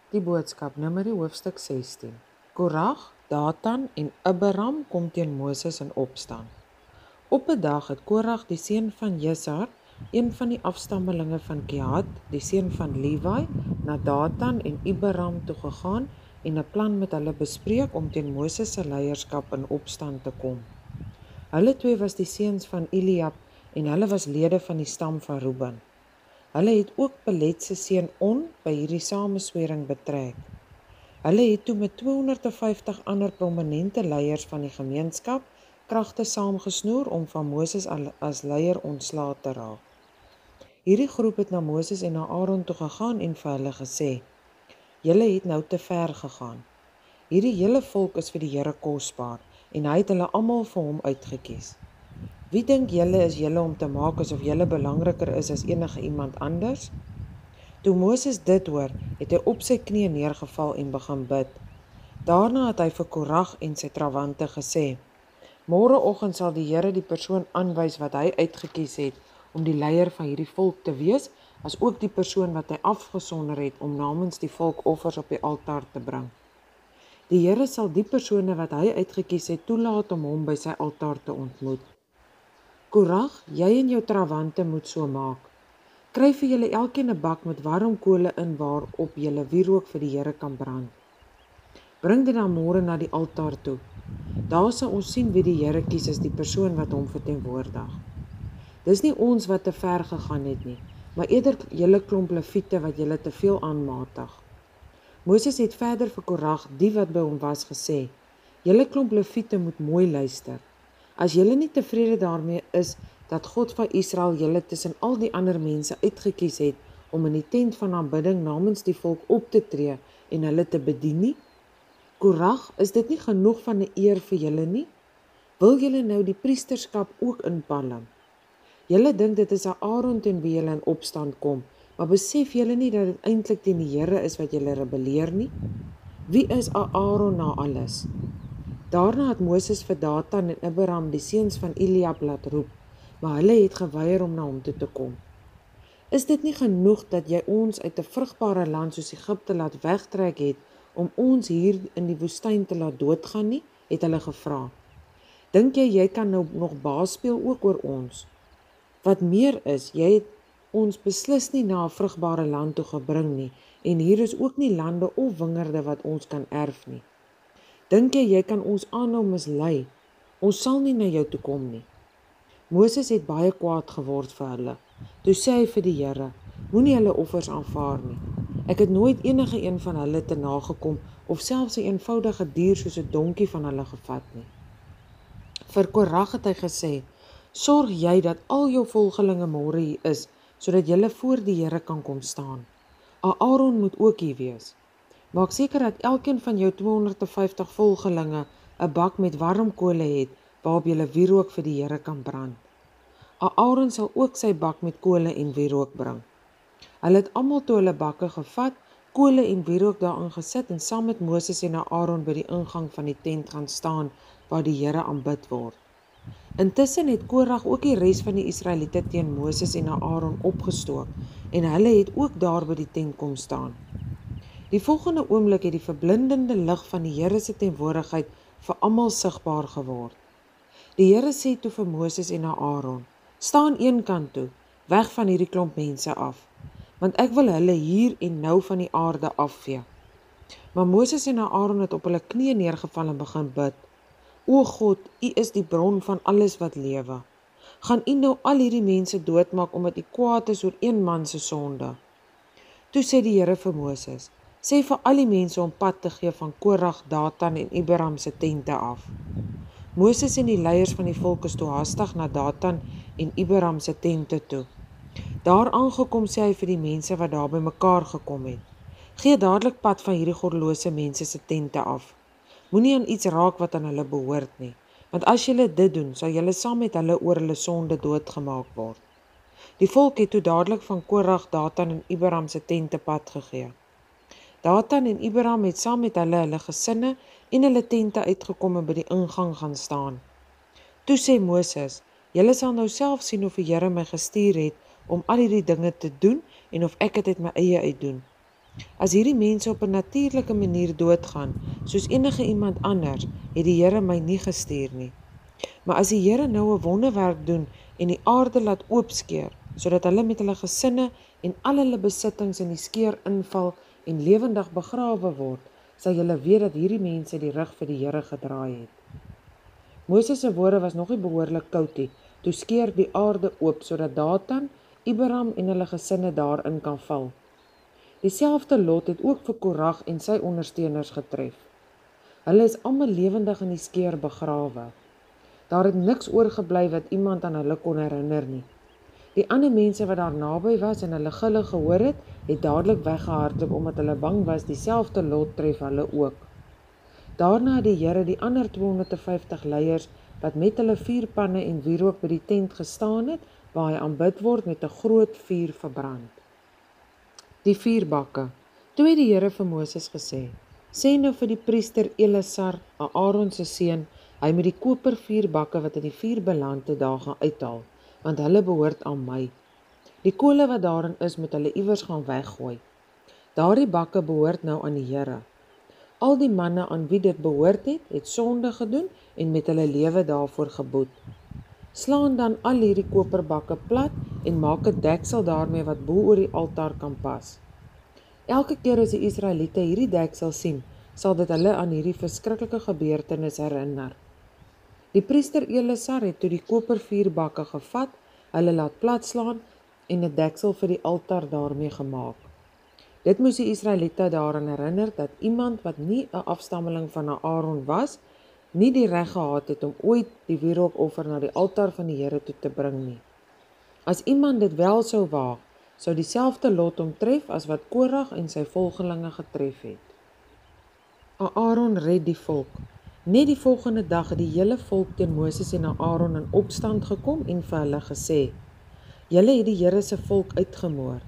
Die boodskap Numeri hoofstuk 16. Korag, Datan en Abiram kom teen Moses in opstand. Op 'n dag het Korag, die seun van Jesar, een van die afstammelinge van Kehat, die seun van Levi, na Datan en Abiram toe gegaan en 'n plan met hulle bespreek om teen Moses se leierskap in opstand te kom. Hulle twee was die seuns van Eliab en hulle was lede van die stam van Reuben. Hulle het ook Pelet se seun On by hierdie sameswering betrek. Hulle het toe met 250 ander prominente leiers van die gemeenskap kragte saamgesnoer om van Moses as leier ontslae te raak. Hierdie groep het na Moses en na Aaron toe gegaan en vir hulle gesê: "Julle het nou te ver gegaan. Hierdie hele volk is vir die Here kosbaar en hy het hulle almal vir hom uitgekies. Wie dink julle is julle om te maak asof julle belangriker is as enige iemand anders?" Toe Moses dit hoor, het hy op sy knieë neergeval en begin bid. Daarna het hy vir Korag en sy trawante gesê: "Môreoggend sal die Here die persoon aanwys wat hy uitgekies het om die leier van hierdie volk te wees, as ook die persoon wat hy afgesonder het om namens die volk offers op die altaar te bring. Die Here sal die persone wat hy uitgekies het toelaat om hom by sy altaar te ontmoet. Korag, jy en jou trawante moet so maak. Kry vir julle elkeen 'n bak met warm kole in waarop julle wierook vir die Here kan brand. Bring dit dan môre na die altaar toe. Daar sal ons sien wie die Here kies as die persoon wat hom verteenwoordig. Dis nie ons wat te ver gegaan het nie, maar eerder julle klomp leviete wat julle te veel aanmatig." Moses het verder vir Korag, die wat by hom was, gesê: "Julle klomp leviete moet mooi luister. As julle nie tevrede daarmee is dat God van Israel julle tussen al die ander mense uitgekies het om in die tent van aanbidding namens die volk op te tree en hulle te bedien nie, Korag, is dit nie genoeg van 'n eer vir julle nie? Wil julle nou die priesterskap ook inpalm? Julle dink dit is Aaron teen wie julle in opstand kom, maar besef julle nie dat dit eintlik teen die Here is wat julle rebelleer nie? Wie is Aaron na alles?" Daarna het Moses vir Datan en Abiram, die seuns van Eliab, laat roep, maar hulle het geweier om na hom toe te kom. "Is dit nie genoeg dat jy ons uit 'n vrugbare land soos Egipte laat wegtrek het om ons hier in die woestyn te laat doodgaan nie?" het hulle gevra. "Dink jy kan nou nog baas speel ook oor ons? Wat meer is, jy het ons beslis nie na 'n vrugbare land toe gebring nie, en hier is ook nie lande of wingerde wat ons kan erf nie. Dink jy kan ons aanhou mislei? Ons sal nie na jou toe kom nie." Moses het baie kwaad geword vir hulle. Toe sê hy vir die Here: "Moenie hulle offers aanvaar nie. Ek het nooit enige een van hulle te nagekom of selfs 'n eenvoudige dier soos 'n donkie van hulle gevat nie." Vir Korag het hy gesê: "Sorg jy dat al jou volgelinge môre hier is, sodat julle voor die Here kan kom staan. Aaron moet ook hier wees. Maak seker dat elkeen van jou 250 volgelinge 'n bak met warm kole het, waarop julle wierook vir die Here kan brand. Aaron sal ook sy bak met kole en wierook bring." Hulle het almal toe hulle bakke gevat, kole en wierook daarin gesit en saam met Moses en Aaron by die ingang van die tent gaan staan waar die Here aanbid word. Intussen het Korag ook die res van die Israeliete teen Moses en Aaron opgestook en hulle het ook daar by die tent kom staan. Die volgende oomblik het die verblindende lig van die Here se teenwoordigheid vir almal sigbaar geword. Die Here sê toe vir Moses en Aaron: "Staan een kant toe, weg van hierdie klomp mense af, want ek wil hulle hier en nou van die aarde afvee." Maar Moses en Aaron het op hulle knieë neergeval en begin bid: "O God, U is die bron van alles wat lewe. Gaan U nou al hierdie mense doodmaak omdat U kwaad is oor een man se sonde?" Toe sê die Here vir Moses: "Sê vir al die mense om pad te gee van Korag, Datan en Abiram se tente af." Moses en die leiers van die volk is toe haastig na Datan en Abiram se tente toe. Daar aangekom sê hy vir die mense wat daar by mekaar gekom het: "Gee dadelik pad van hierdie goddelose mense se tente af. Moenie aan iets raak wat aan hulle behoort nie, want as julle dit doen, sal julle saam met hulle oor hulle sonde doodgemaak word." Die volk het toe dadelik van Korag, Datan en Abiram se tente pad gegee. Datan en Abiram het saam met hulle gesinne en hulle tente uitgekom en by die ingang gaan staan. Toe sê Moses: "Julle sal nou self sien of die Here my gestuur het om al hierdie dinge te doen en of ek dit uit my eie uit doen. As hierdie mense op 'n natuurlike manier doodgaan, soos enige iemand anders, het die Here my nie gestuur nie. Maar as die Here nou 'n wonderwerk doen en die aarde laat oopskeer, sodat hulle met hulle gesinne en al hulle besittings in die skeur inval en lewendig begrawe word, sal julle weet dat hierdie mense die rug vir die Here gedraai het. Moses se woorde was nog nie behoorlik koud nie, toe skeer die aarde oop sodat Datan, Abiram en hulle gesinne daarin kan val. Dieselfde lot het ook vir Korag en sy ondersteuners getref. Hulle is almal lewendig in die skeur begrawe. Daar het niks oorgebly wat iemand aan hulle kon herinner nie. Die ander mense wat daar naby was en hulle gille gehoor het dadelik weggehardloop omdat hulle bang was dieselfde lot tref hulle ook. Daarna het die Here die ander 250 leiers wat met hulle vuurpanne en wierook by die tent gestaan het, waar hy aanbid word, met 'n groot vuur verbrand. Die vuurbakke. Toe het die Here vir Moses gesê: "Sê nou vir die priester Eleasar, Aaron se seun, hy moet die koper vuurbakke wat in die vuur beland het daar gaan uithaal, want hulle behoort aan my. Die kole wat daarin is, moet hulle iewers gaan weggooi. Daardie bakke behoort nou aan die Here. Al die manne aan wie dit behoort het sonde gedoen en met hulle lewe daarvoor geboet. Slaan dan al hierdie koperbakke plat en maak 'n deksel daarmee wat bo oor die altaar kan pas. Elke keer as die Israeliete hierdie deksel sien, sal dit hulle aan hierdie verskriklike gebeurtenis herinner." Die priester Eleasar het toe die kopervuurbakke gevat, hulle laat platslaan en 'n deksel vir die altaar daarmee gemaak. Dit moes die Israeliete daaraan herinner dat iemand wat nie 'n afstammeling van Aaron was, nie die reg gehad het om ooit die wierookoffer na die altaar van die Here toe te bring nie. As iemand dit wel sou waag, sou dieselfde lot hom tref as wat Korag en sy volgelinge getref het. Aaron red die volk. Net die volgende dag het die hele volk teen Moses en Aaron in opstand gekom en vir hulle gesê: "Julle het die Here se volk uitgemoor."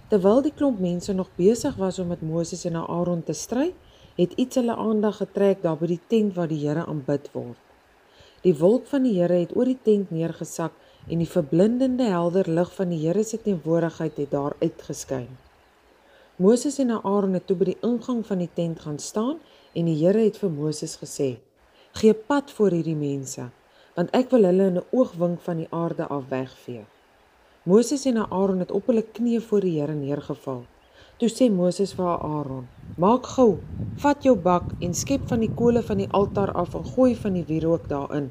Terwyl die klomp mense nog besig was om met Moses en Aaron te stry, het iets hulle aandag getrek daar by die tent waar die Here aanbid word. Die wolk van die Here het oor die tent neergesak en die verblindende helder lig van die Here se teenwoordigheid het daar uitgeskyn. Moses en Aaron het toe by die ingang van die tent gaan staan en die Here het vir Moses gesê: "Gee pad voor hierdie mense, want ek wil hulle in 'n oogwink van die aarde af wegvee." Moses en Aaron het op hulle knieë voor die Here neergeval. Toe sê Moses vir Aaron: "Maak gou, vat jou bak en skep van die kole van die altaar af en gooi van die wierook daarin.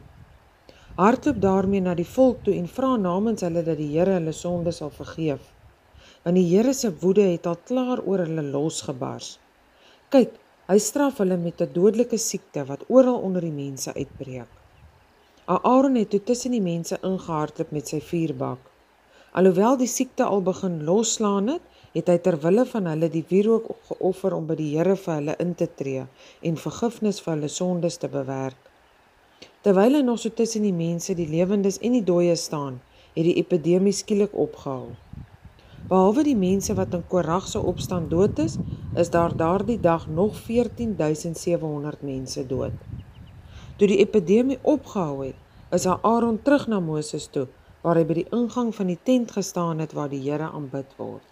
Hardloop daarmee na die volk toe en vra namens hulle dat die Here hulle sonde sal vergeef. Want die Here se woede het al klaar oor hulle losgebars. Kyk, hy straf hulle met 'n dodelike siekte wat oral onder die mense uitbreek." Aaron het toe tussen die mense ingehardloop met sy vuurbak. Alhoewel die siekte al begin losslaan het hy ter wille van hulle die wierook geoffer om by die Here vir hulle in te tree en vergifnis vir hulle sondes te bewerk. Terwyl hy nog so tussen die mense, die lewendes en die dooies staan, het die epidemie skielik opgehou. Behalwe die mense wat in Korag se opstand dood is daar daardie dag nog 14.700 mense dood. Toe die epidemie opgehou het, is Aaron terug na Moses toe, waar hy by die ingang van die tent gestaan het waar die Here aanbid word.